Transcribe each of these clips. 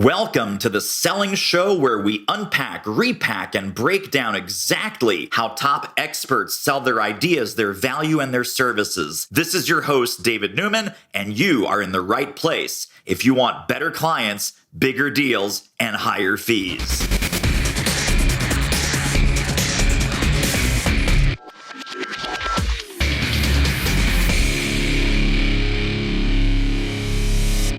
Welcome to the Selling Show, where we unpack, repack, and break down exactly how top experts sell their ideas, their value, and their services. This is your host, David Newman, and you are in the right place if you want better clients, bigger deals, and higher fees.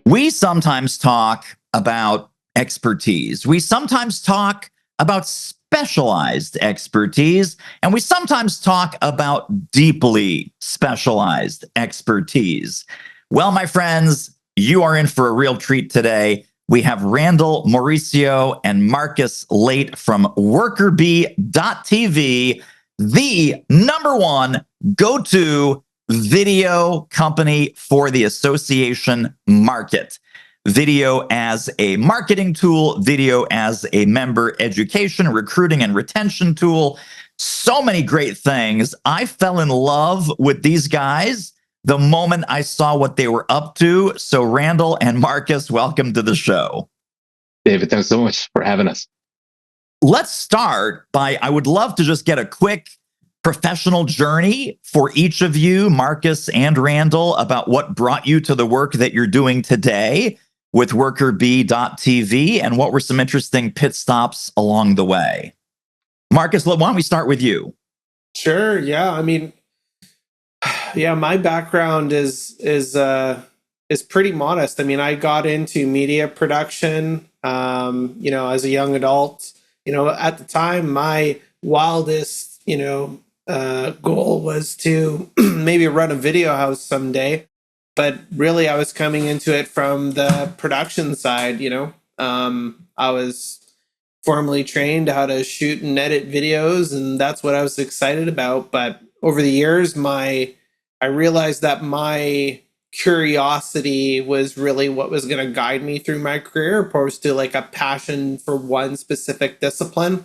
We sometimes talk about expertise. We sometimes talk about specialized expertise, and we sometimes talk about deeply specialized expertise. Well, my friends, you are in for a real treat today. We have Randall, Mauricio, and Marcus Late from WorkerBee.tv, the number one go-to video company for the association market. Video as a marketing tool, video as a member education, recruiting, and retention tool. So many great things. I fell in love with these guys the moment I saw what they were up to. So Randall and Marcus, welcome to the show. David, thanks so much for having us. Let's start by, I would love to just get a quick professional journey for each of you, Marcus and Randall, about what brought you to the work that you're doing today with WorkerBee.tv, and what were some interesting pit stops along the way. Marcus, why don't we start with you? Sure. Yeah. My background is pretty modest. I got into media production, as a young adult. At the time, my wildest, goal was to maybe run a video house someday. But really, I was coming into it from the production side. I was formally trained how to shoot and edit videos, and that's what I was excited about. But over the years, I realized that my curiosity was really what was going to guide me through my career, opposed to like a passion for one specific discipline.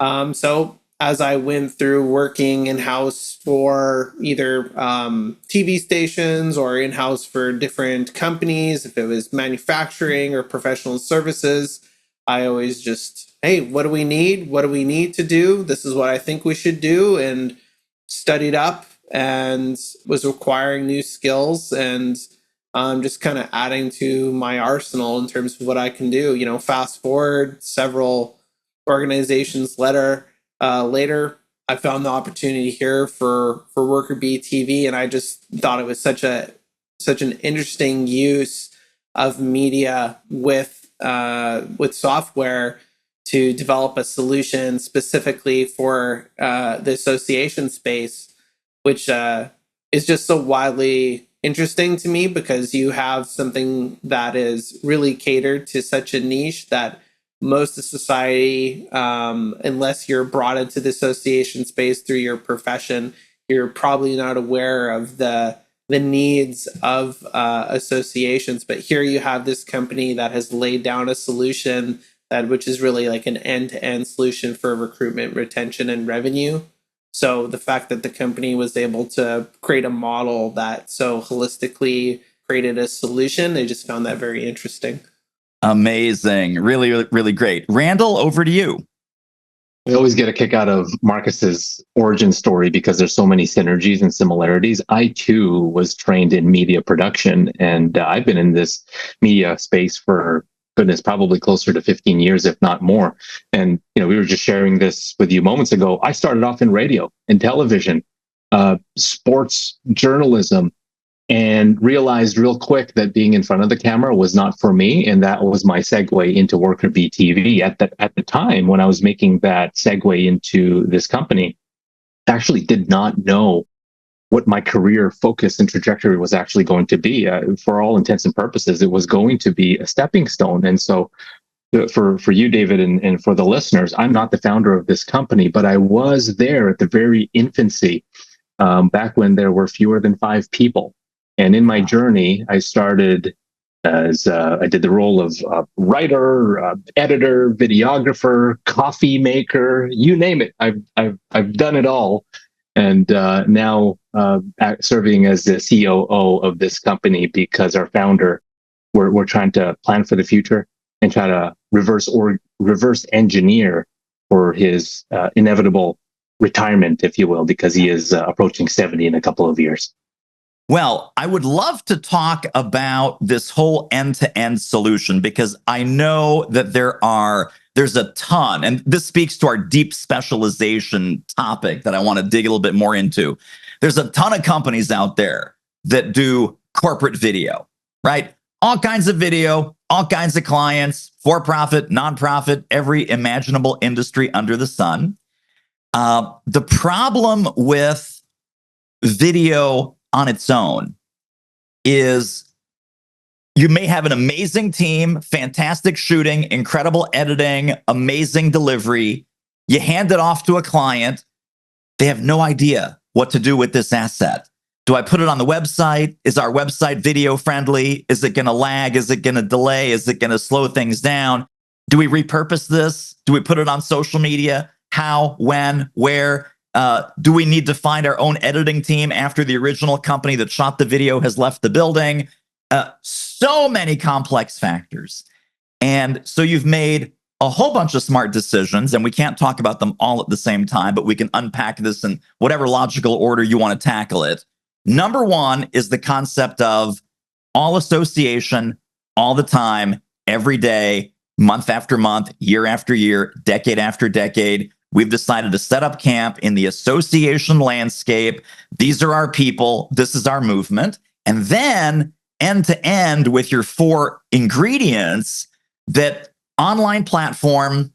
So as I went through working in-house for either TV stations or in-house for different companies, if it was manufacturing or professional services, I always just, hey, what do we need? What do we need to do? This is what I think we should do, and studied up and was acquiring new skills and just kind of adding to my arsenal in terms of what I can do. Fast forward several organizations later, I found the opportunity here for WorkerBee TV, and I just thought it was such an interesting use of media with software to develop a solution specifically for the association space, which is just so widely interesting to me, because you have something that is really catered to such a niche that most of society, unless you're brought into the association space through your profession, you're probably not aware of the needs of associations. But here you have this company that has laid down a solution which is really like an end-to-end solution for recruitment, retention, and revenue. So the fact that the company was able to create a model that so holistically created a solution, they just found that very interesting. Amazing. Really, really, really great. Randall, over to you. I always get a kick out of Marcus's origin story because there's so many synergies and similarities. I, too, was trained in media production, and I've been in this media space for, goodness, probably closer to 15 years, if not more. And, we were just sharing this with you moments ago. I started off in radio and television, sports journalism, and realized real quick that being in front of the camera was not for me. And that was my segue into WorkerBee TV. At the time when I was making that segue into this company, I actually did not know what my career focus and trajectory was actually going to be. For all intents and purposes, it was going to be a stepping stone. And so for you, David, and for the listeners, I'm not the founder of this company, but I was there at the very infancy, back when there were fewer than 5 people. And in my journey, I started as I did the role of writer, editor, videographer, coffee maker, you name it. I've done it all, and now serving as the COO of this company, because our founder, we're trying to plan for the future, and try to reverse engineer for his inevitable retirement, if you will, because he is approaching 70 in a couple of years. Well, I would love to talk about this whole end-to-end solution, because I know that there's a ton, and this speaks to our deep specialization topic that I want to dig a little bit more into. There's a ton of companies out there that do corporate video, right? All kinds of video, all kinds of clients, for-profit, nonprofit, every imaginable industry under the sun. The problem with video on its own is you may have an amazing team, fantastic shooting, incredible editing, amazing delivery. You hand it off to a client. They have no idea what to do with this asset. Do I put it on the website? Is our website video friendly? Is it going to lag? Is it going to delay? Is it going to slow things down? Do we repurpose this? Do we put it on social media? How, when, where? Do we need to find our own editing team after the original company that shot the video has left the building? So many complex factors. And so you've made a whole bunch of smart decisions, and we can't talk about them all at the same time, but we can unpack this in whatever logical order you want to tackle it. Number one is the concept of all association, all the time, every day, month after month, year after year, decade after decade. We've decided to set up camp in the association landscape. These are our people. This is our movement. And then end to end with your 4 ingredients, that online platform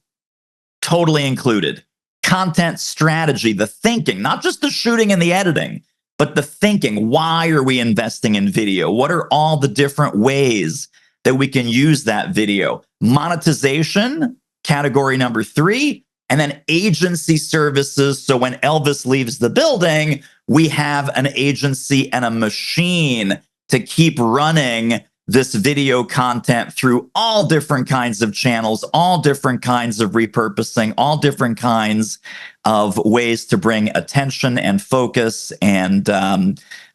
totally included. Content strategy, the thinking, not just the shooting and the editing, but the thinking. Why are we investing in video? What are all the different ways that we can use that video? Monetization, category number 3. And then agency services. So when Elvis leaves the building, we have an agency and a machine to keep running this video content through all different kinds of channels, all different kinds of repurposing, all different kinds of ways to bring attention and focus. And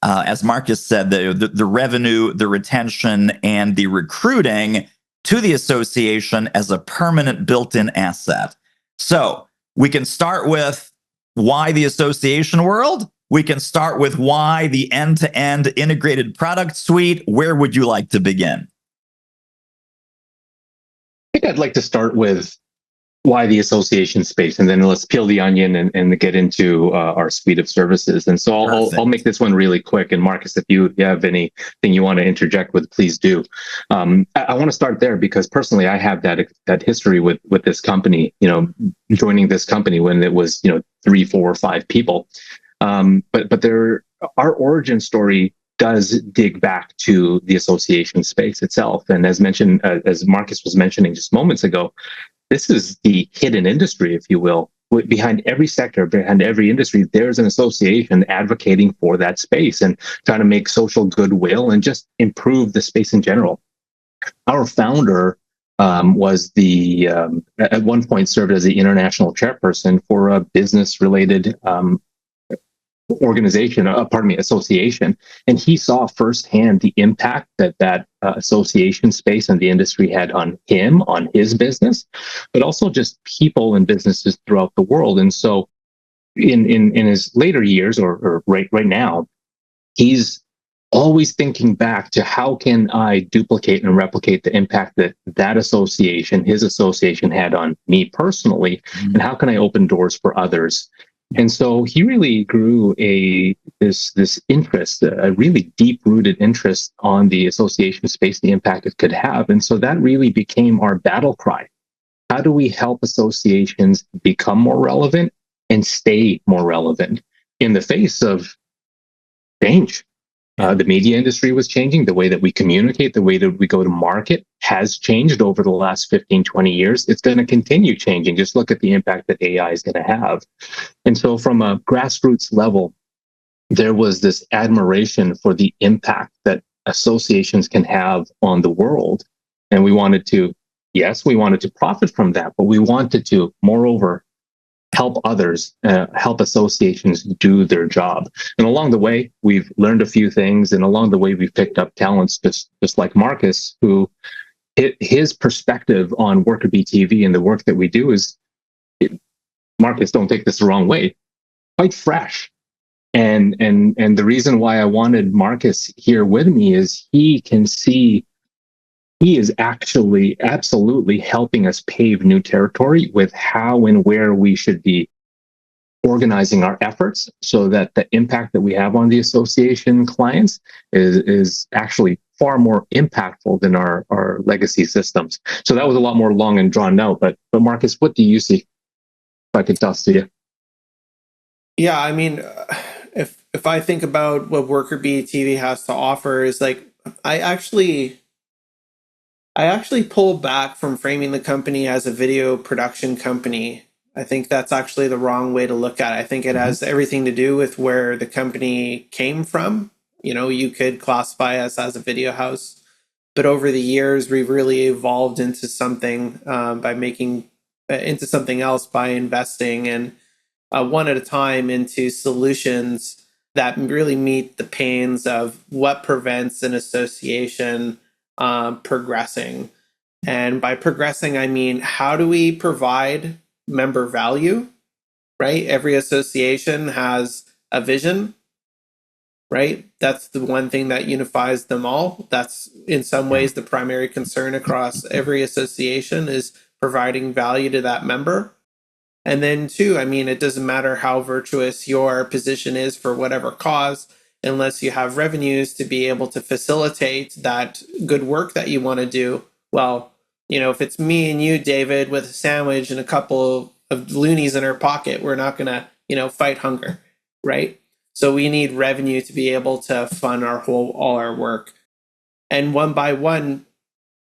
as Marcus said, the revenue, the retention, and the recruiting to the association as a permanent built-in asset. So we can start with why the association world. We can start with why the end-to-end integrated product suite. Where would you like to begin? I think I'd like to start with why the association space, and then let's peel the onion and get into our suite of services. And so I'll make this one really quick. And Marcus, if you have anything you want to interject with, please do. I want to start there because personally, I have that history with this company. Joining this company when it was 3, 4, or 5 people. But our origin story does dig back to the association space itself. And as mentioned, as Marcus was mentioning just moments ago, this is the hidden industry, if you will. Behind every sector, behind every industry, there's an association advocating for that space and trying to make social goodwill and just improve the space in general. Our founder was at one point served as the international chairperson for a business-related association. And he saw firsthand the impact that association space and the industry had on him, on his business, but also just people and businesses throughout the world. And so in his later years, or right now, he's always thinking back to how can I duplicate and replicate the impact that association, his association, had on me personally, and how can I open doors for others? And so he really grew this interest, a really deep-rooted interest on the association space, the impact it could have. And so that really became our battle cry. How do we help associations become more relevant and stay more relevant in the face of change? The media industry was changing. The way that we communicate, the way that we go to market has changed over the last 15, 20 years. It's going to continue changing. Just look at the impact that AI is going to have. And so from a grassroots level, there was this admiration for the impact that associations can have on the world. And we wanted to profit from that, but we wanted to, moreover, help others, help associations do their job. And along the way, we've learned a few things, and along the way, we've picked up talents just like Marcus, who his perspective on Worker Bee TV and the work that we do is, Marcus, don't take this the wrong way, quite fresh. And the reason why I wanted Marcus here with me is he can see, he is actually absolutely helping us pave new territory with how and where we should be organizing our efforts so that the impact that we have on the association clients is actually far more impactful than our legacy systems. So that was a lot more long and drawn out. But Marcus, what do you see? If I could toss to you. Yeah, I mean, if I think about what Worker Bee TV has to offer, is like I actually pull back from framing the company as a video production company. I think that's actually the wrong way to look at it. I think it has everything to do with where the company came from. You know, you could classify us as a video house, but over the years, we've really evolved into something into something else by investing and one at a time into solutions that really meet the pains of what prevents an association progressing. And by progressing, I mean, how do we provide member value, right? Every association has a vision, right? That's the one thing that unifies them all. That's in some ways the primary concern across every association, is providing value to that member. And then two, I mean, it doesn't matter how virtuous your position is for whatever cause, unless you have revenues to be able to facilitate that good work that you want to do. Well, you know, if it's me and you, David, with a sandwich and a couple of loonies in our pocket, we're not going to, you know, fight hunger, right? So we need revenue to be able to fund all our work. And one by one,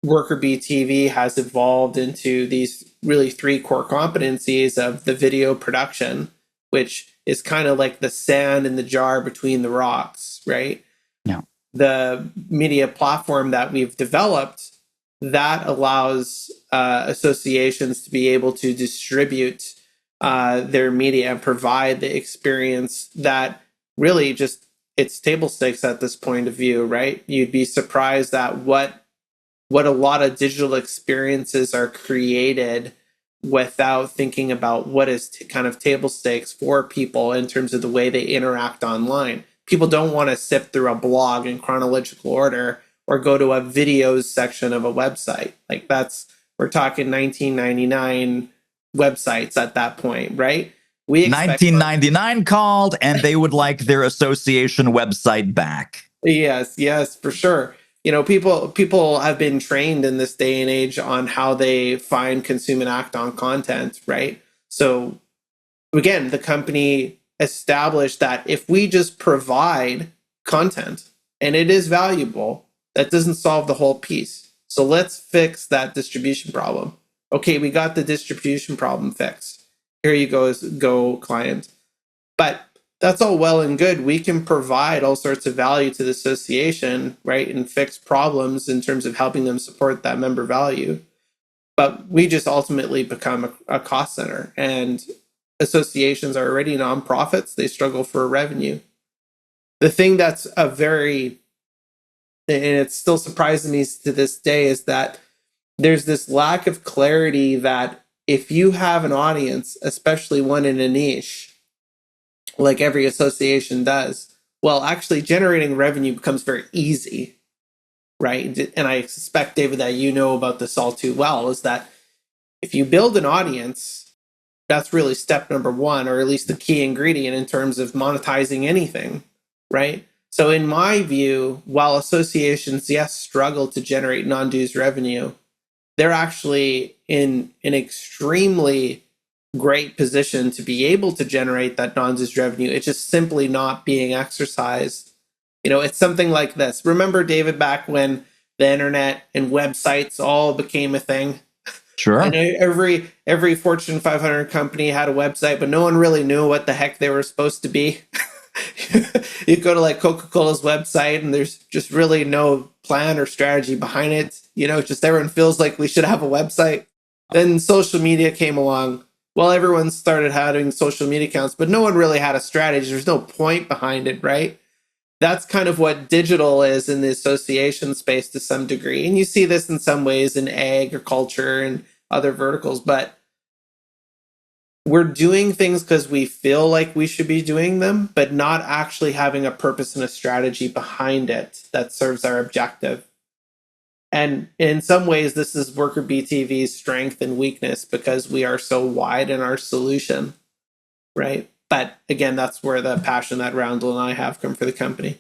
Worker Bee TV has evolved into these really three core competencies of the video production, which is kind of like the sand in the jar between the rocks, right? Yeah. The media platform that we've developed that allows associations to be able to distribute their media and provide the experience that really just, it's table stakes at this point of view, right? You'd be surprised at what a lot of digital experiences are created without thinking about what is kind of table stakes for people in terms of the way they interact online. People don't want to sift through a blog in chronological order or go to a videos section of a website. Like we're talking 1999 websites at that point, right? We 1999 called and they would like their association website back. Yes, for sure. You know, people have been trained in this day and age on how they find, consume, and act on content, right? So again, the company established that if we just provide content and it is valuable, that doesn't solve the whole piece. So let's fix that distribution problem. Okay, we got the distribution problem fixed. Here you go, client. But that's all well and good. We can provide all sorts of value to the association, right? And fix problems in terms of helping them support that member value. But we just ultimately become a cost center. And associations are already nonprofits. They struggle for revenue. The thing that's and it still surprises me to this day, is that there's this lack of clarity that if you have an audience, especially one in a niche, like every association does, well, actually generating revenue becomes very easy, right? And I suspect, David, that you know about this all too well, is that if you build an audience, that's really step number one, or at least the key ingredient in terms of monetizing anything, right? So in my view, while associations, yes, struggle to generate non-dues revenue, they're actually in an extremely great position to be able to generate that non-dues revenue. It's just simply not being exercised. You know, it's something like this. Remember, David, back when the internet and websites all became a thing? Sure. And every Fortune 500 company had a website, but no one really knew what the heck they were supposed to be. You go to like Coca-Cola's website and there's just really no plan or strategy behind it. You know, just everyone feels like we should have a website. Then social media came along. Well, everyone started having social media accounts, but no one really had a strategy. There's no point behind it, right? that's kind of what digital is in the association space to some degree. And you see this in some ways in agriculture and other verticals, but we're doing things because we feel like we should be doing them, but not actually having a purpose and a strategy behind it that serves our objective. And in some ways, this is Worker BTV's strength and weakness because we are so wide in our solution, right? But again, that's where the passion that Randall and I have come for the company.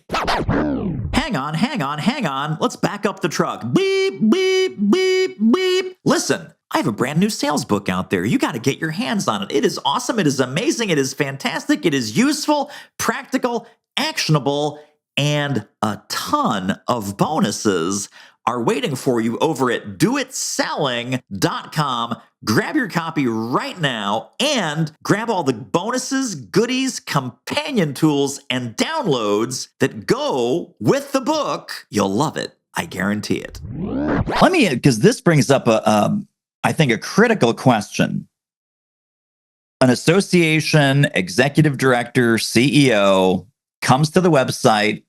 Hang on. Let's back up the truck. Beep, beep, beep, beep. Listen, I have a brand new sales book out there. You got to get your hands on it. It is awesome. It is amazing. It is fantastic. It is useful, practical, actionable, and a ton of bonuses are waiting for you over at doitselling.com. Grab your copy right now and grab all the bonuses, goodies, companion tools, and downloads that go with the book. You'll love it. I guarantee it. Because this brings up I think a critical question. An association executive director, CEO comes to the website.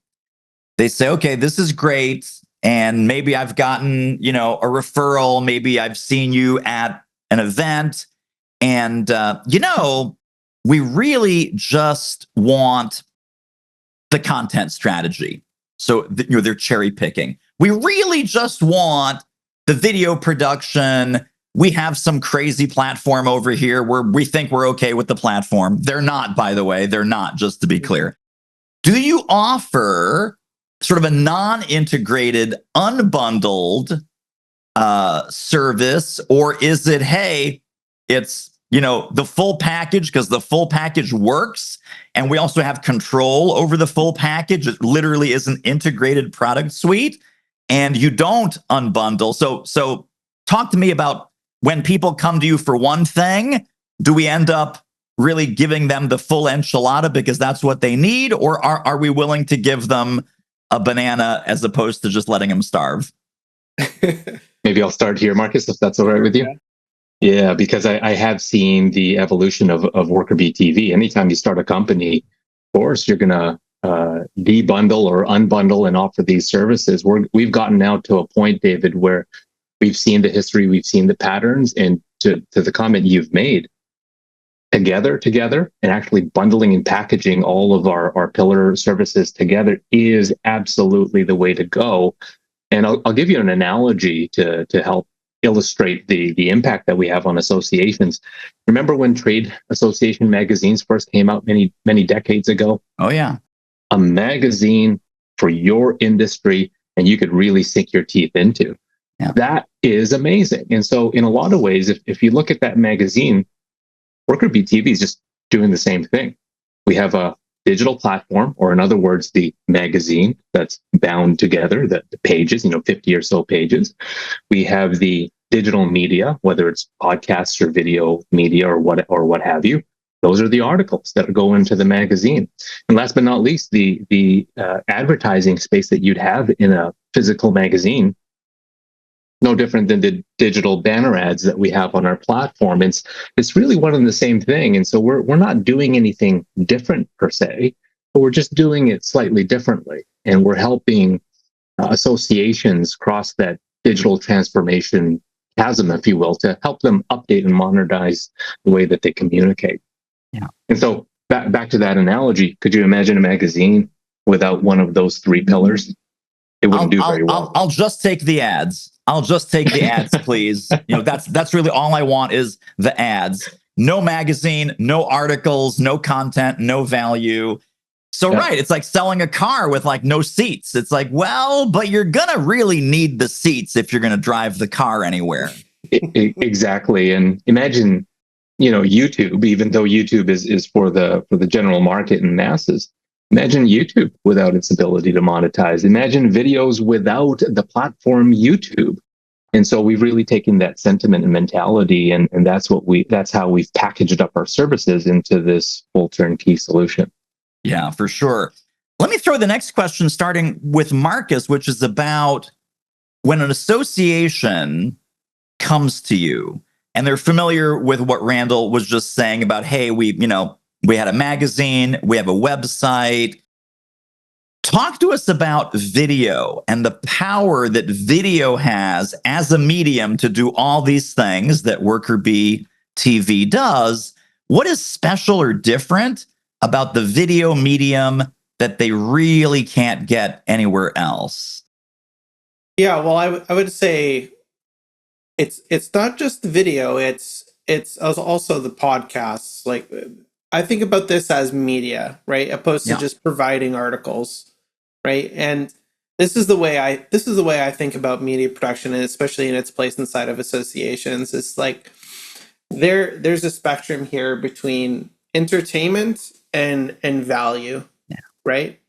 They say, okay, this is great. And maybe I've gotten, a referral. Maybe I've seen you at an event. And, we really just want the content strategy. So, they're cherry picking. We really just want the video production. We have some crazy platform over here where we think we're okay with the platform. They're not, by the way. They're not, just to be clear. Do you offer sort of a non-integrated, unbundled service, or is it, hey, it's the full package because the full package works, and we also have control over the full package? It literally is an integrated product suite, and you don't unbundle. So talk to me about when people come to you for one thing, do we end up really giving them the full enchilada because that's what they need, or are we willing to give them a banana as opposed to just letting them starve? Maybe I'll start here, Marcus, if that's all right with you. Yeah, because I have seen the evolution of Worker BTV. Anytime you start a company, of course, you're going to debundle or unbundle and offer these services. We've gotten now to a point, David, where we've seen the history, we've seen the patterns, and to the comment you've made, together and actually bundling and packaging all of our pillar services together is absolutely the way to go. And I'll give you an analogy to help illustrate the impact that we have on associations. Remember when trade association magazines first came out many decades ago? Oh, yeah. A magazine for your industry, and you could really sink your teeth into. Yeah. That is amazing. And so in a lot of ways, if you look at that magazine, Worker BTV is just doing the same thing. We have a digital platform, or in other words, the magazine that's bound together, the pages, 50 or so pages. We have the digital media, whether it's podcasts or video media or what have you. Those are the articles that go into the magazine. And last but not least, the advertising space that you'd have in a physical magazine, no different than the digital banner ads that we have on our platform. It's really one and the same thing. And so we're not doing anything different per se, but we're just doing it slightly differently. And we're helping associations cross that digital transformation chasm, if you will, to help them update and modernize the way that they communicate. Yeah. And so back to that analogy, could you imagine a magazine without one of those three pillars? It wouldn't do very well. I'll just take the ads. Please. That's really all I want is the ads. No magazine, no articles, no content, no value. So, yeah. Right, it's like selling a car with no seats. It's like, well, but you're gonna really need the seats if you're gonna drive the car anywhere. Exactly. And imagine, YouTube, even though YouTube is for the general market and masses. Imagine YouTube without its ability to monetize. Imagine videos without the platform YouTube. And so we've really taken that sentiment and mentality, and that's how we've packaged up our services into this full turnkey solution. Yeah, for sure. Let me throw the next question, starting with Marcus, which is about when an association comes to you and they're familiar with what Randall was just saying about, hey, we had a magazine, we have a website. Talk to us about video and the power that video has as a medium to do all these things that Worker Bee TV does. What is special or different about the video medium that they really can't get anywhere else? Yeah, well, I would say it's not just the video, it's also the podcasts. Like, I think about this as media, right? Opposed to just providing articles, right? And this is the way I think about media production, and especially in its place inside of associations. It's like there's a spectrum here between entertainment and value, right?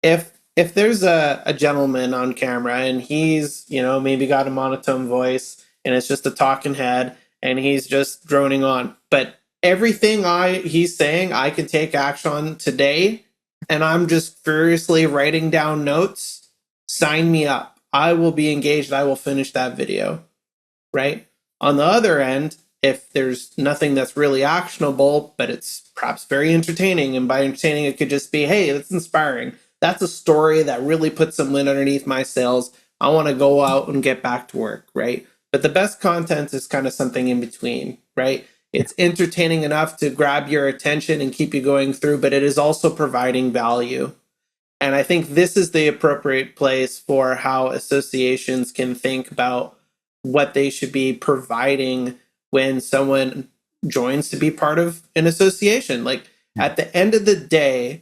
If there's a gentleman on camera and he's, maybe got a monotone voice and it's just a talking head and he's just droning on, but everything he's saying I can take action on today, and I'm just furiously writing down notes, sign me up. I will be engaged. I will finish that video, right? On the other end, if there's nothing that's really actionable, but it's perhaps very entertaining, and by entertaining it could just be, hey, that's inspiring. That's a story that really puts some wind underneath my sails. I want to go out and get back to work, right? But the best content is kind of something in between, right? It's entertaining enough to grab your attention and keep you going through, but it is also providing value. And I think this is the appropriate place for how associations can think about what they should be providing when someone joins to be part of an association. Like, at the end of the day,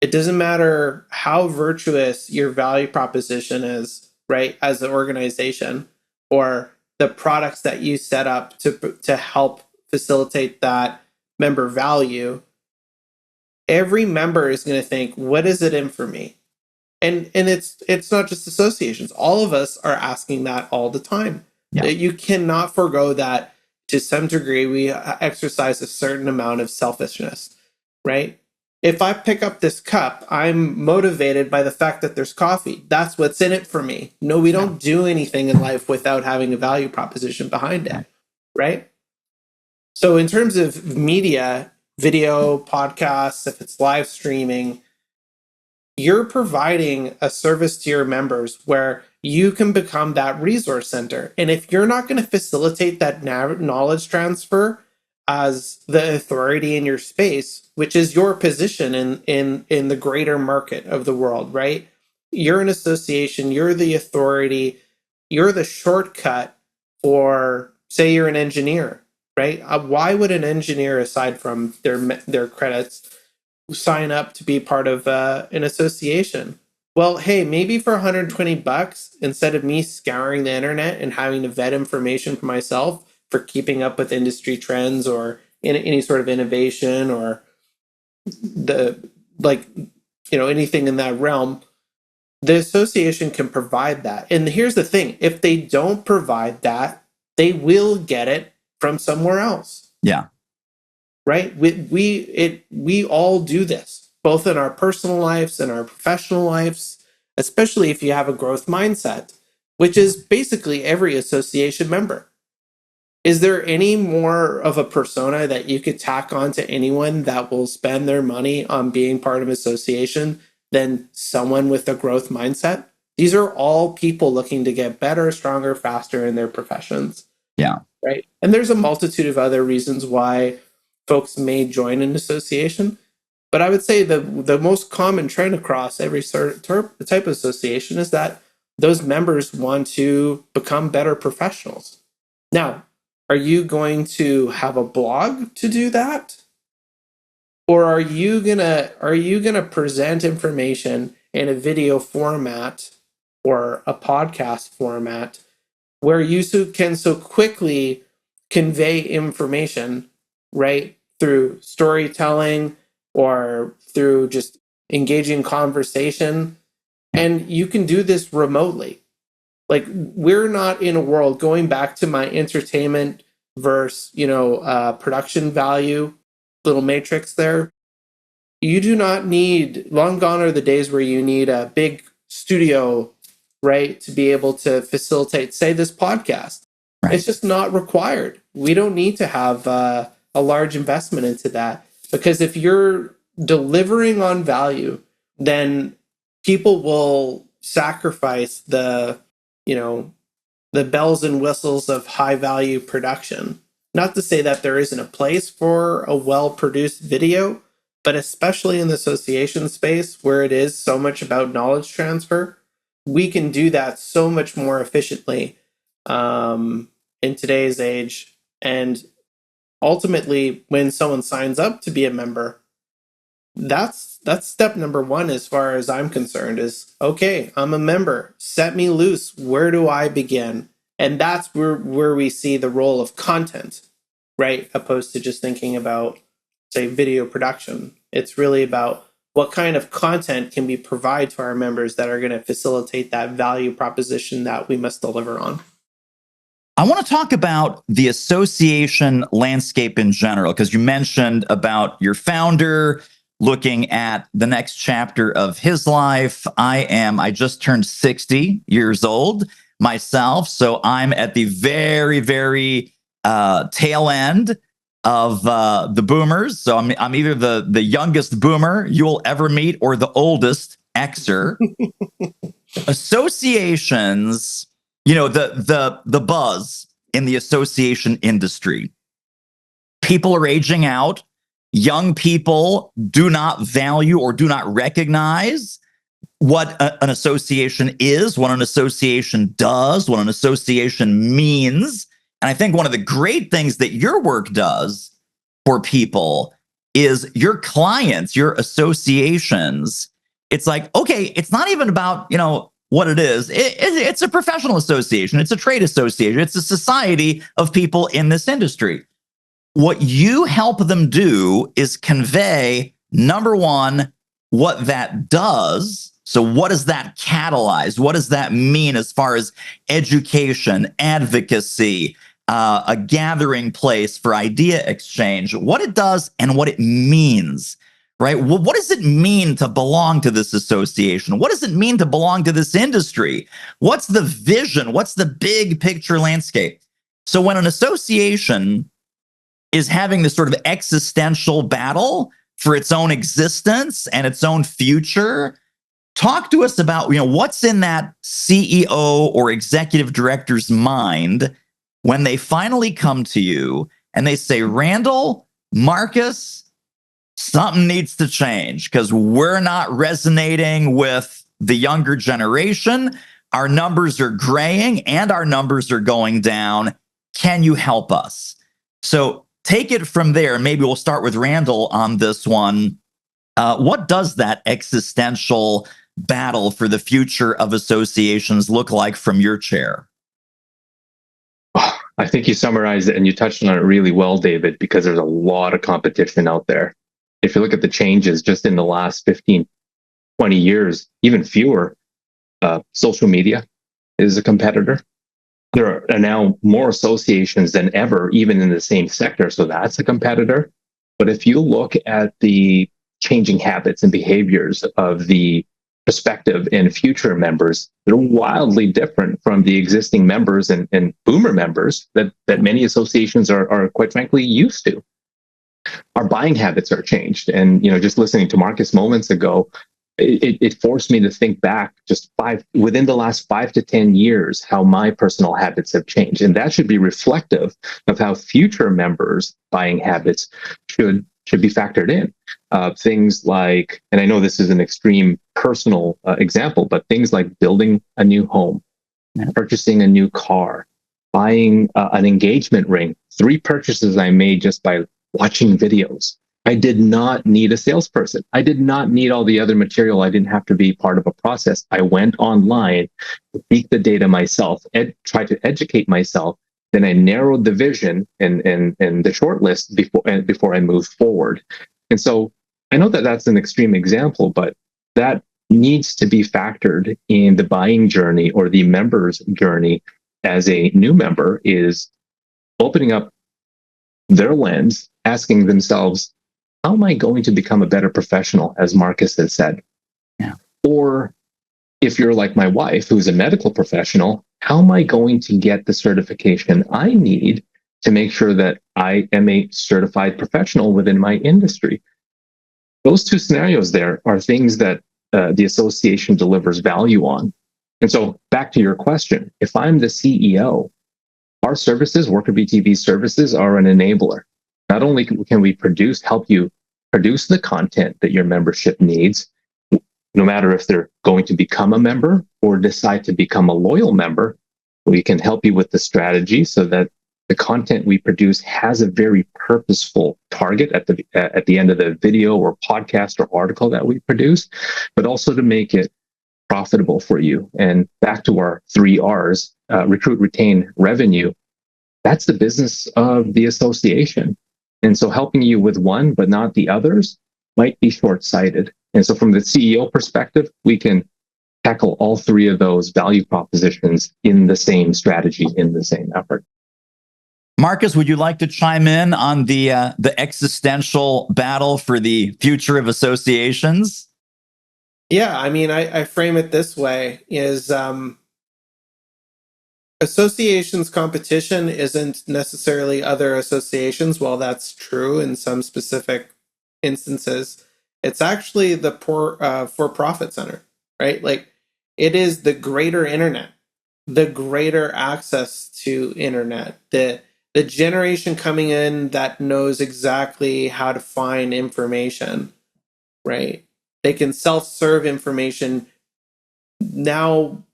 it doesn't matter how virtuous your value proposition is, right, as an organization, or the products that you set up to help facilitate that member value. Every member is going to think, what is it in for me? And it's not just associations. All of us are asking that all the time. Yeah. You cannot forego that. To some degree, we exercise a certain amount of selfishness, right? If I pick up this cup, I'm motivated by the fact that there's coffee. That's what's in it for me. No, we don't do anything in life without having a value proposition behind it, right? So in terms of media, video, podcasts, if it's live streaming, you're providing a service to your members where you can become that resource center. And if you're not going to facilitate that knowledge transfer as the authority in your space, which is your position in the greater market of the world, right? You're an association, you're the authority, you're the shortcut for, say you're an engineer, right? Why would an engineer, aside from their credits, sign up to be part of an association? Well, hey, maybe for $120, instead of me scouring the internet and having to vet information for myself for keeping up with industry trends or in any sort of innovation or anything in that realm, the association can provide that. And here's the thing: if they don't provide that, they will get it from somewhere else. Yeah. Right? We all do this, both in our personal lives and our professional lives, especially if you have a growth mindset, which is basically every association member. Is there any more of a persona that you could tack on to anyone that will spend their money on being part of an association than someone with a growth mindset? These are all people looking to get better, stronger, faster in their professions. Yeah. Right? And there's a multitude of other reasons why folks may join an association. But I would say the most common trend across every type of association is that those members want to become better professionals. Now, are you going to have a blog to do that? Or are you gonna present information in a video format or a podcast format where you can so quickly convey information, right, through storytelling or through just engaging conversation? And you can do this remotely. Like, we're not in a world, going back to my entertainment versus, production value little matrix there. You do not need, long gone are the days where you need a big studio, right, to be able to facilitate, say, this podcast. Right. It's just not required. We don't need to have a large investment into that, because if you're delivering on value, then people will sacrifice the, the bells and whistles of high value production. Not to say that there isn't a place for a well-produced video, but especially in the association space where it is so much about knowledge transfer, we can do that so much more efficiently in today's age. And ultimately, when someone signs up to be a member, that's step number one as far as I'm concerned is, okay, I'm a member. Set me loose. Where do I begin? And that's where we see the role of content, right? Opposed to just thinking about, say, video production. It's really about what kind of content can we provide to our members that are going to facilitate that value proposition that we must deliver on. I want to talk about the association landscape in general, because you mentioned about your founder looking at the next chapter of his life. I just turned 60 years old myself, so I'm at the very, very tail end of the boomers. So I'm either the youngest boomer you will ever meet or the oldest Xer. Associations, the buzz in the association industry. People are aging out. Young people do not value or do not recognize what an association is, what an association does, what an association means. And I think one of the great things that your work does for people is your clients, your associations. It's like, okay, it's not even about, what it is. It's a professional association. It's a trade association. It's a society of people in this industry. What you help them do is convey, number one, what that does. So what does that catalyze? What does that mean as far as education, advocacy, a gathering place for idea exchange, what it does and what it means, right? Well, what does it mean to belong to this association? What does it mean to belong to this industry? What's the vision? What's the big picture landscape? So when an association is having this sort of existential battle for its own existence and its own future, talk to us about, what's in that CEO or executive director's mind when they finally come to you and they say, Randall, Marcus, something needs to change because we're not resonating with the younger generation. Our numbers are graying and our numbers are going down. Can you help us? So take it from there. Maybe we'll start with Randall on this one. What does that existential battle for the future of associations look like from your chair? I think you summarized it and you touched on it really well, David, because there's a lot of competition out there. If you look at the changes just in the last 15, 20 years, even fewer, social media is a competitor. There are now more associations than ever, even in the same sector. So that's a competitor. But if you look at the changing habits and behaviors of the prospective and future members, they're wildly different from the existing members and boomer members that many associations are quite frankly used to. Our buying habits are changed. And, just listening to Marcus moments ago, it forced me to think back just within the last 5 to 10 years, how my personal habits have changed. And that should be reflective of how future members' buying habits should be factored in. Things like, and I know this is an extreme personal example, but things like building a new home, purchasing a new car, buying an engagement ring. 3 purchases I made just by watching videos. I did not need a salesperson. I did not need all the other material. I didn't have to be part of a process. I went online, seek the data myself, tried to educate myself. Then I narrowed the vision and the short list before I moved forward. And so I know that that's an extreme example, but that needs to be factored in the buying journey or the member's journey as a new member, is opening up their lens, asking themselves, how am I going to become a better professional, as Marcus had said? Yeah. Or if you're like my wife, who's a medical professional, how am I going to get the certification I need to make sure that I am a certified professional within my industry? Those 2 scenarios there are things that the association delivers value on. And so back to your question, if I'm the CEO, our services, Worker BTV services, are an enabler. Not only can we help you produce the content that your membership needs, no matter if they're going to become a member or decide to become a loyal member, we can help you with the strategy so that the content we produce has a very purposeful target at the end of the video or podcast or article that we produce, but also to make it profitable for you. And back to our 3 R's, recruit, retain, revenue, that's the business of the association. And so helping you with one, but not the others, might be short-sighted. And so from the CEO perspective, we can tackle all 3 of those value propositions in the same strategy, in the same effort. Marcus, would you like to chime in on the existential battle for the future of associations? Yeah, I mean, I frame it this way, is associations competition isn't necessarily other associations. While that's true in some specific instances, it's actually the for-profit center, right? Like, it is the greater internet, the greater access to internet, the generation coming in that knows exactly how to find information, right? They can self-serve information now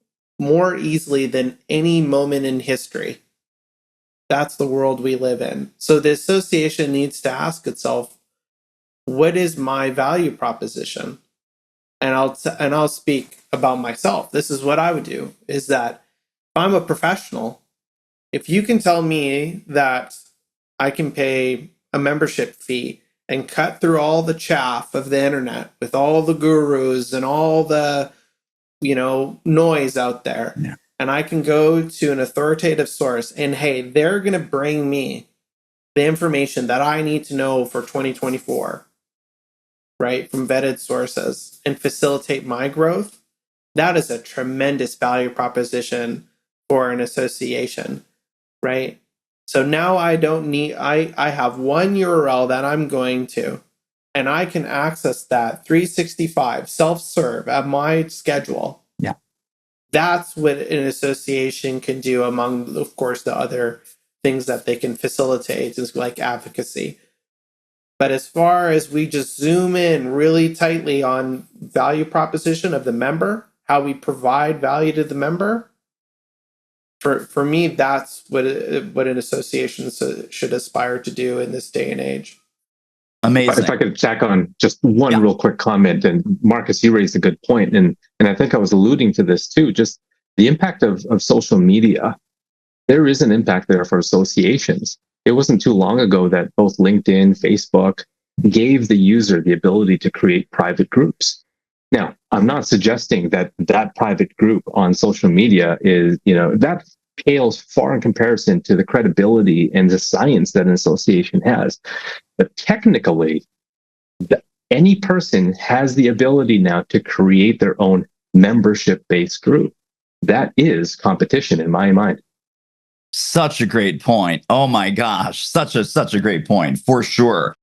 more easily than any moment in history. That's the world we live in. So the association needs to ask itself, what is my value proposition? And I'll speak about myself. This is what I would do, is that if I'm a professional, if you can tell me that I can pay a membership fee and cut through all the chaff of the internet with all the gurus and all the noise out there, and I can go to an authoritative source and, hey, they're going to bring me the information that I need to know for 2024, right, from vetted sources, and facilitate my growth, that is a tremendous value proposition for an association, right? So now I don't need, I have one URL that I'm going to, and I can access that 365 self-serve at my schedule. Yeah. That's what an association can do, among, of course, the other things that they can facilitate, is like advocacy. But as far as we just zoom in really tightly on value proposition of the member, how we provide value to the member, for me, that's what an association should aspire to do in this day and age. Amazing. If I could tack on just one real quick comment, and Marcus, you raised a good point, and I think I was alluding to this too, just the impact of social media. There is an impact there for associations. It wasn't too long ago that both LinkedIn, Facebook gave the user the ability to create private groups. Now, I'm not suggesting that private group on social media is, that pales far in comparison to the credibility and the science that an association has. But technically, any person has the ability now to create their own membership-based group. That is competition in my mind. Such a great point. Oh my gosh, such a great point, for sure.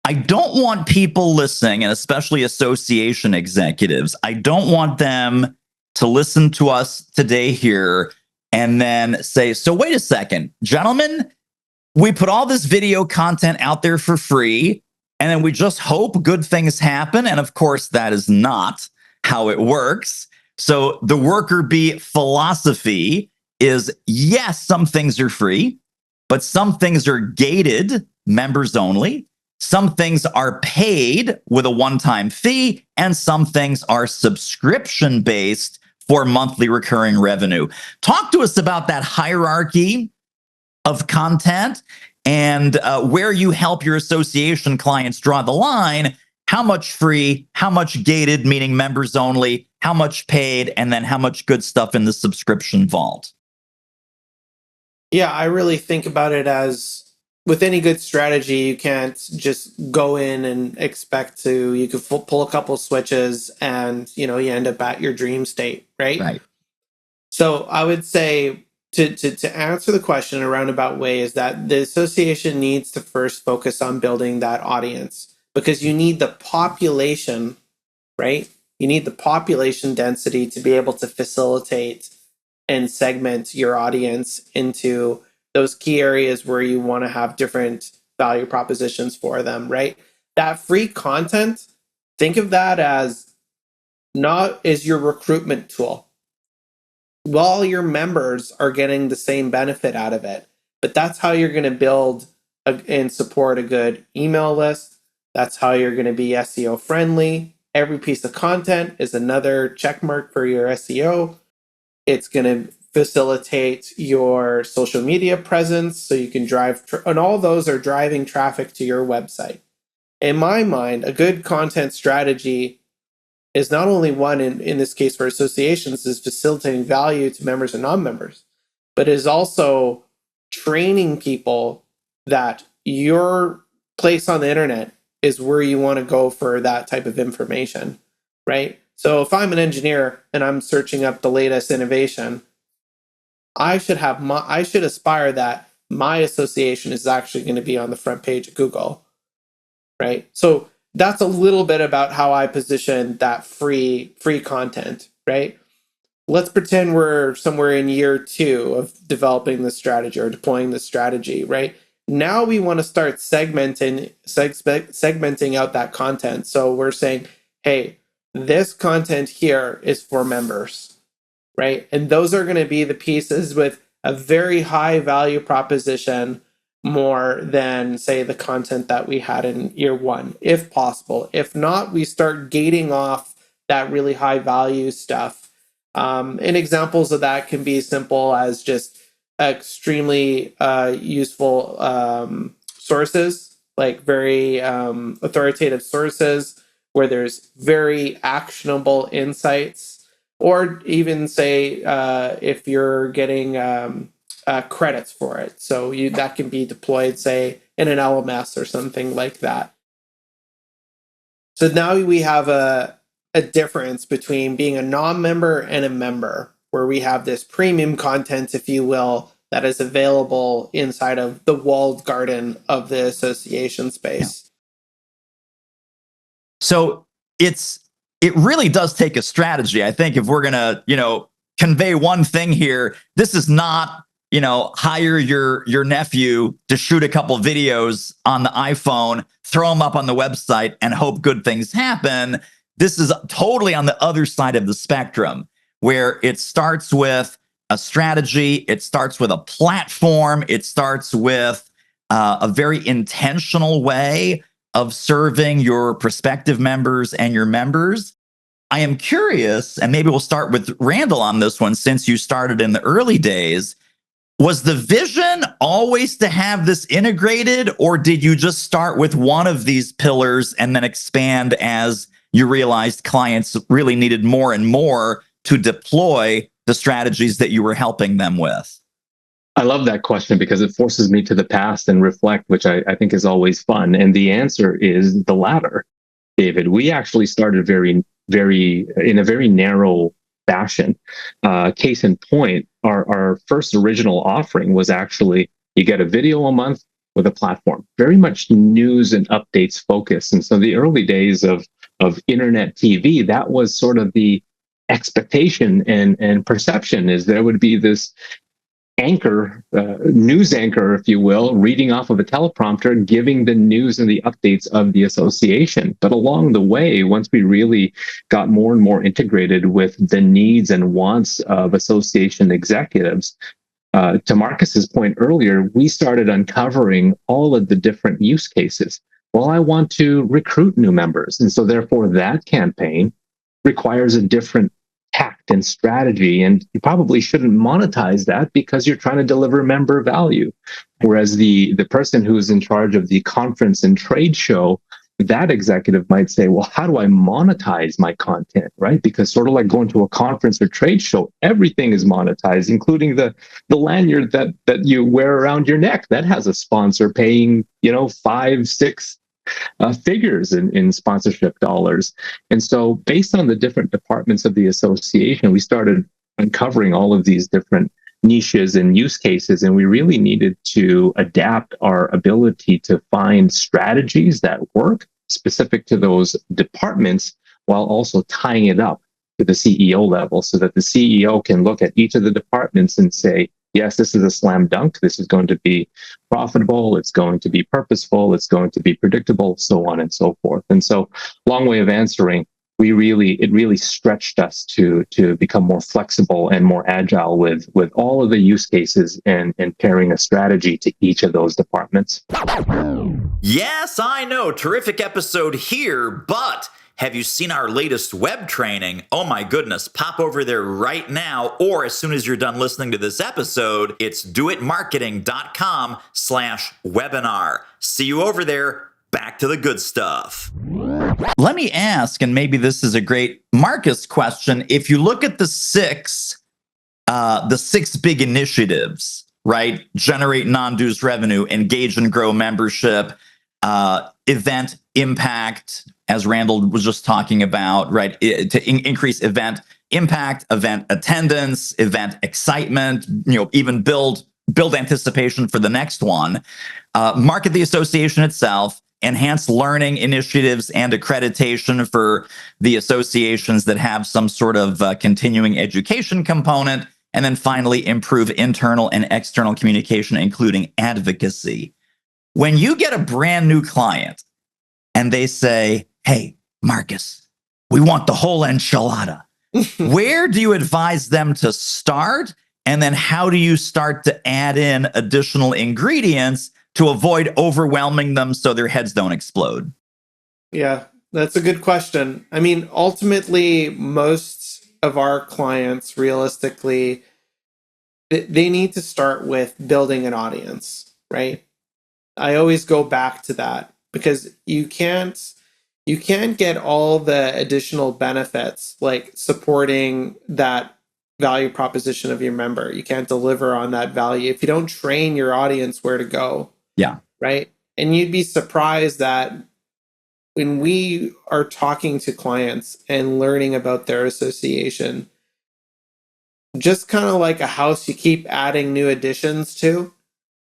I don't want people listening, and especially association executives, I don't want them to listen to us today here and then say, so wait a second, gentlemen, we put all this video content out there for free, and then we just hope good things happen. And of course, that is not how it works. So the worker bee philosophy is, yes, some things are free, but some things are gated, members only. Some things are paid with a one-time fee, and some things are subscription-based for monthly recurring revenue. Talk to us about that hierarchy of content and where you help your association clients draw the line. How much free, how much gated, meaning members only, how much paid, and then how much good stuff in the subscription vault. Yeah, I really think about it as, with any good strategy, you can't just go in and expect to, you could pull a couple switches and, you end up at your dream state, right? Right. So I would say, to answer the question in a roundabout way, is that the association needs to first focus on building that audience, because you need the population, right, You need the population density to be able to facilitate and segment your audience into those key areas where you want to have different value propositions for them, right? That free content, think of that as not as your recruitment tool. While your members are getting the same benefit out of it, but that's how you're going to build and support a good email list. That's how you're going to be SEO friendly. Every piece of content is another check mark for your SEO. It's going to facilitate your social media presence so you can drive, and all those are driving traffic to your website. In my mind, a good content strategy is not only one, in this case for associations, is facilitating value to members and non-members, but is also training people that your place on the internet is where you want to go for that type of information, right? So if I'm an engineer and I'm searching up the latest innovation, I should aspire that my association is actually going to be on the front page of Google, right? So that's a little bit about how I position that free content, right? Let's pretend we're somewhere in year 2 of developing this strategy or deploying this strategy, right? Now we want to start segmenting out that content. So we're saying, hey, this content here is for members, right? And those are going to be the pieces with a very high value proposition, more than, say, the content that we had in year 1, if possible. If not, we start gating off that really high value stuff. And examples of that can be simple as just extremely useful sources, like very authoritative sources where there's very actionable insights, or even say if you're getting credits for it. So that can be deployed, say, in an LMS or something like that. So now we have a difference between being a non-member and a member, where we have this premium content, if you will, that is available inside of the walled garden of the association space. Yeah. So it really does take a strategy. I think if we're going to, convey one thing here, this is not, hire your nephew to shoot a couple videos on the iPhone, throw them up on the website and hope good things happen. This is totally on the other side of the spectrum, where it starts with a strategy. It starts with a platform. It starts with a very intentional way of serving your prospective members and your members. I am curious, and maybe we'll start with Randall on this one, since you started in the early days. Was the vision always to have this integrated, or did you just start with one of these pillars and then expand as you realized clients really needed more and more to deploy the strategies that you were helping them with? I love that question because it forces me to the past and reflect, which I think is always fun. And the answer is the latter, David. We actually started in a very narrow fashion. Case in point, our first original offering was actually, you get a video a month with a platform, very much news and updates focused. And so the early days of internet TV, that was sort of the expectation and perception, is there would be this anchor, news anchor, if you will, reading off of a teleprompter, giving the news and the updates of the association. But along the way, once we really got more and more integrated with the needs and wants of association executives, to Marcus's point earlier, we started uncovering all of the different use cases. Well, I want to recruit new members. And so therefore that campaign requires a different tact and strategy, and you probably shouldn't monetize that because you're trying to deliver member value. Whereas the person who is in charge of the conference and trade show, that executive might say, well, how do I monetize my content, right? Because sort of like going to a conference or trade show, everything is monetized, including the lanyard that you wear around your neck. That has a sponsor paying, 5, 6 figures in sponsorship dollars. And so based on the different departments of the association, we started uncovering all of these different niches and use cases, and we really needed to adapt our ability to find strategies that work specific to those departments, while also tying it up to the CEO level so that the CEO can look at each of the departments and say, yes, this is a slam dunk. This is going to be profitable. It's going to be purposeful. It's going to be predictable, so on and so forth. And so, long way of answering, it really stretched us to become more flexible and more agile with all of the use cases and pairing a strategy to each of those departments. Yes, I know. Terrific episode here, but have you seen our latest web training? Oh my goodness, pop over there right now, or as soon as you're done listening to this episode, it's doitmarketing.com/webinar. See you over there. Back to the good stuff. Let me ask, and maybe this is a great Marcus question. If you look at the six big initiatives, right? Generate non-dues revenue, engage and grow membership, event impact, as Randall was just talking about, right? To increase event impact, event attendance, event excitement, even build anticipation for the next one. Market the association itself, enhance learning initiatives and accreditation for the associations that have some sort of continuing education component, and then finally improve internal and external communication, including advocacy. When you get a brand new client and they say, hey, Marcus, we want the whole enchilada, where do you advise them to start? And then how do you start to add in additional ingredients to avoid overwhelming them so their heads don't explode? Yeah, that's a good question. I mean, ultimately, most of our clients, realistically, they need to start with building an audience, right? I always go back to that because you can't get all the additional benefits like supporting that value proposition of your member. You can't deliver on that value if you don't train your audience where to go. Yeah. Right. And you'd be surprised that when we are talking to clients and learning about their association, just kind of like a house you keep adding new additions to,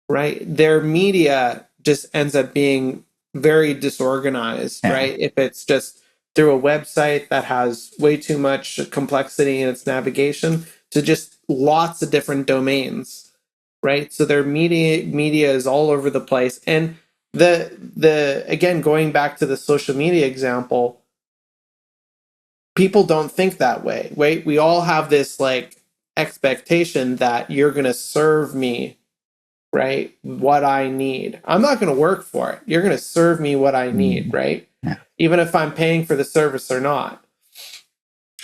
right? Their media just ends up being very disorganized, right? If it's just through a website that has way too much complexity in its navigation to just lots of different domains, right? So their media is all over the place. And the again, going back to the social media example, people don't think that way, right? We all have this like expectation that you're going to serve me, right, what I need. I'm not going to work for it. You're going to serve me what I need, right? Yeah. Even if I'm paying for the service or not.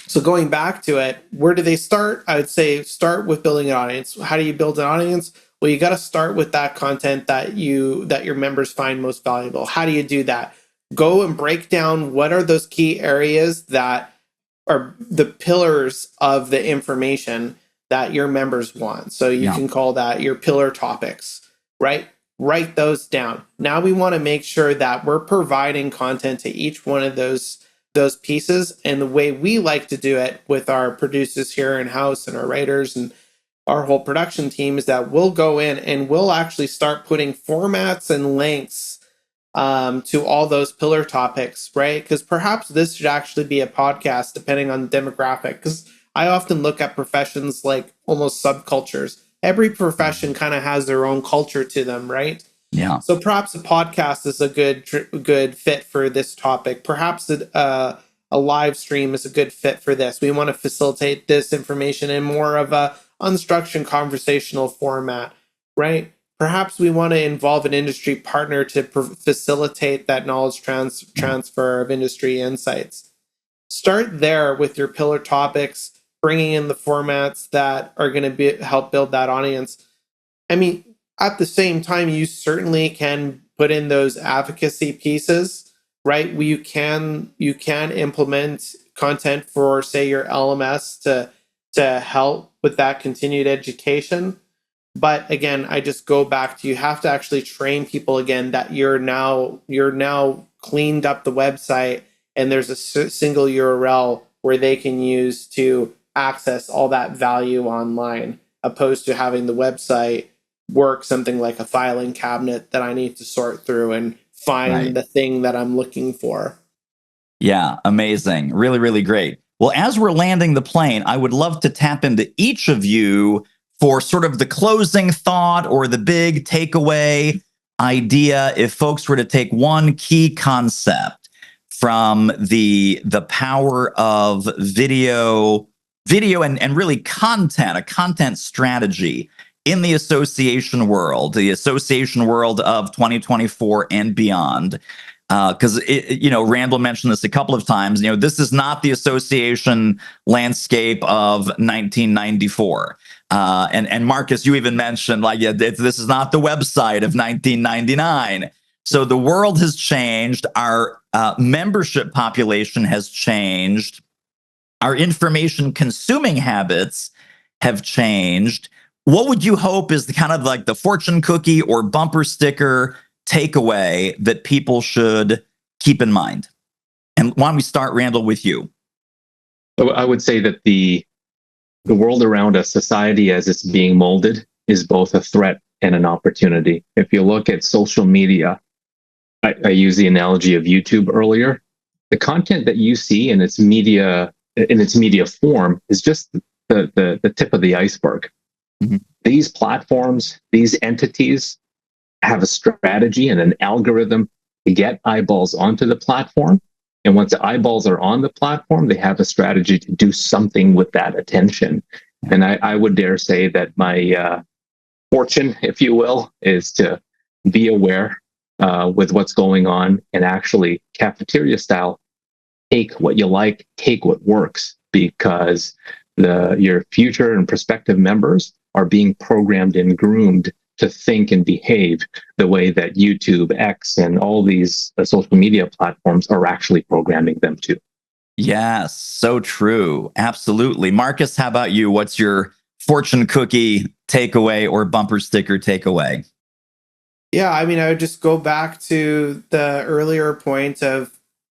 So going back to it, where do they start? I would say start with building an audience. How do you build an audience? Well, you got to start with that content that your members find most valuable. How do you do that? Go and break down what are those key areas that are the pillars of the information that your members want. So you can call that your pillar topics, right? Write those down. Now we want to make sure that we're providing content to each one of those pieces. And the way we like to do it with our producers here in-house and our writers and our whole production team is that we'll go in and we'll actually start putting formats and links to all those pillar topics, right? Because perhaps this should actually be a podcast depending on the demographic. Because I often look at professions like almost subcultures. Every profession kind of has their own culture to them, right? Yeah. So perhaps a podcast is a good fit for this topic. Perhaps a live stream is a good fit for this. We want to facilitate this information in more of a unstructured conversational format, right? Perhaps we want to involve an industry partner to facilitate that knowledge transfer of industry insights. Start there with your pillar topics, bringing in the formats that are going to help build that audience. I mean, at the same time, you certainly can put in those advocacy pieces, right? You can implement content for, say, your LMS to help with that continued education. But again, I just go back to you have to actually train people again that you're now cleaned up the website and there's a single URL where they can use to access all that value online, opposed to having the website work something like a filing cabinet that I need to sort through and find the thing that I'm looking for. Yeah, amazing. Really, really great. Well, as we're landing the plane, I would love to tap into each of you for sort of the closing thought or the big takeaway idea. If folks were to take one key concept from the power of video and really content, a content strategy in the association world of 2024 and beyond. Because Randall mentioned this a couple of times. This is not the association landscape of 1994. And Marcus, you even mentioned this is not the website of 1999. So the world has changed. Our membership population has changed. Our information consuming habits have changed. What would you hope is the kind of like the fortune cookie or bumper sticker takeaway that people should keep in mind? And why don't we start, Randall, with you? I would say that the world around us, society as it's being molded, is both a threat and an opportunity. If you look at social media, I used the analogy of YouTube earlier. The content that you see in its media form is just the tip of the iceberg. Mm-hmm. These platforms, these entities have a strategy and an algorithm to get eyeballs onto the platform. And once the eyeballs are on the platform, they have a strategy to do something with that attention. And I would dare say that my fortune, if you will, is to be aware with what's going on and actually cafeteria style, take what you like, take what works, because your future and prospective members are being programmed and groomed to think and behave the way that YouTube, X, and all these social media platforms are actually programming them to. Yes, so true. Absolutely. Marcus, how about you? What's your fortune cookie takeaway or bumper sticker takeaway? Yeah, I would just go back to the earlier point of,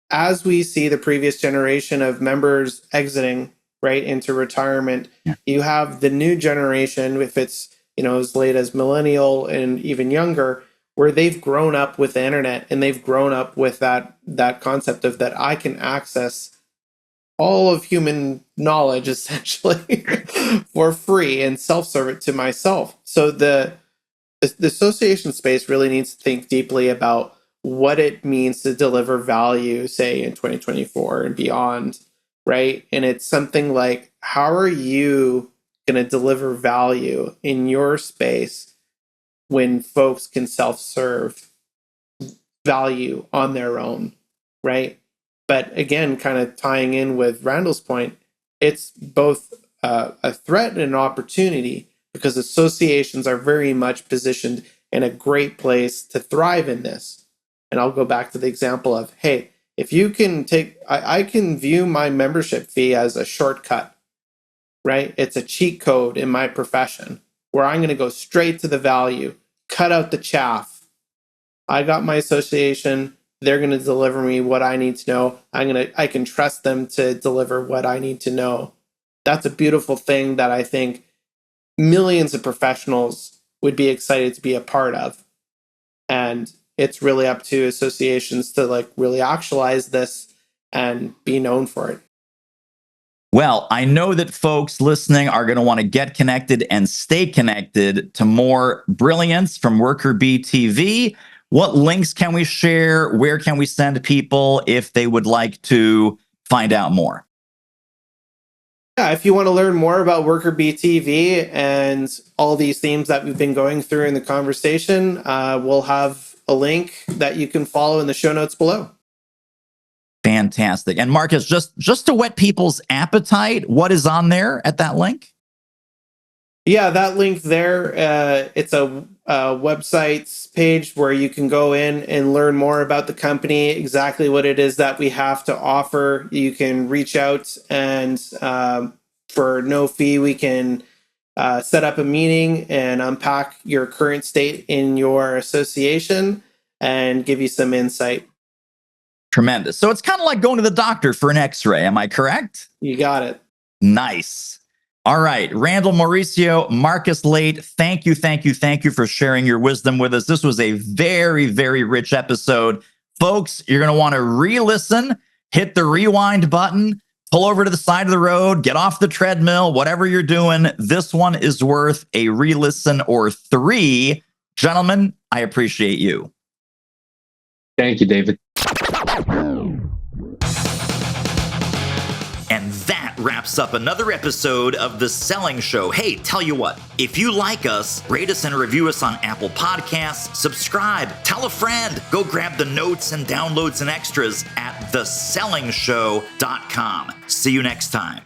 as we see the previous generation of members exiting right into retirement, you have the new generation, if it's as late as millennial and even younger, where they've grown up with the internet and they've grown up with that concept of that I can access all of human knowledge essentially for free and self-serve it to myself. So the association space really needs to think deeply about what it means to deliver value, say in 2024 and beyond, right? And it's something like, how are you going to deliver value in your space when folks can self-serve value on their own, right? But again, kind of tying in with Randall's point, it's both a threat and an opportunity, because associations are very much positioned in a great place to thrive in this. And I'll go back to the example of, hey, if you can I can view my membership fee as a shortcut, right? It's a cheat code in my profession where I'm going to go straight to the value, cut out the chaff. I got my association. They're going to deliver me what I need to know. I can trust them to deliver what I need to know. That's a beautiful thing that I think millions of professionals would be excited to be a part of. And it's really up to associations to really actualize this and be known for it. Well, I know that folks listening are going to want to get connected and stay connected to more brilliance from Worker Bee TV. What links can we share? Where can we send people if they would like to find out more? Yeah, if you want to learn more about Worker Bee TV and all these themes that we've been going through in the conversation, we'll have a link that you can follow in the show notes below. Fantastic. And Marcus, just to whet people's appetite, what is on there at that link? Yeah, that link there, it's a website page where you can go in and learn more about the company, exactly what it is that we have to offer. You can reach out and for no fee, we can set up a meeting and unpack your current state in your association and give you some insight. Tremendous. So it's kind of like going to the doctor for an x-ray. Am I correct? You got it. Nice. All right. Randall, Mauricio, Marcus Late, thank you for sharing your wisdom with us. This was a very, very rich episode. Folks, you're going to want to re-listen hit the rewind button, pull over to the side of the road, get off the treadmill, whatever you're doing. This one is worth a re-listen or 3. Gentlemen, I appreciate you. Thank you, David. And that wraps up another episode of The Selling Show. Hey, tell you what, if you like us, rate us and review us on Apple Podcasts, subscribe, tell a friend, go grab the notes and downloads and extras at thesellingshow.com. See you next time.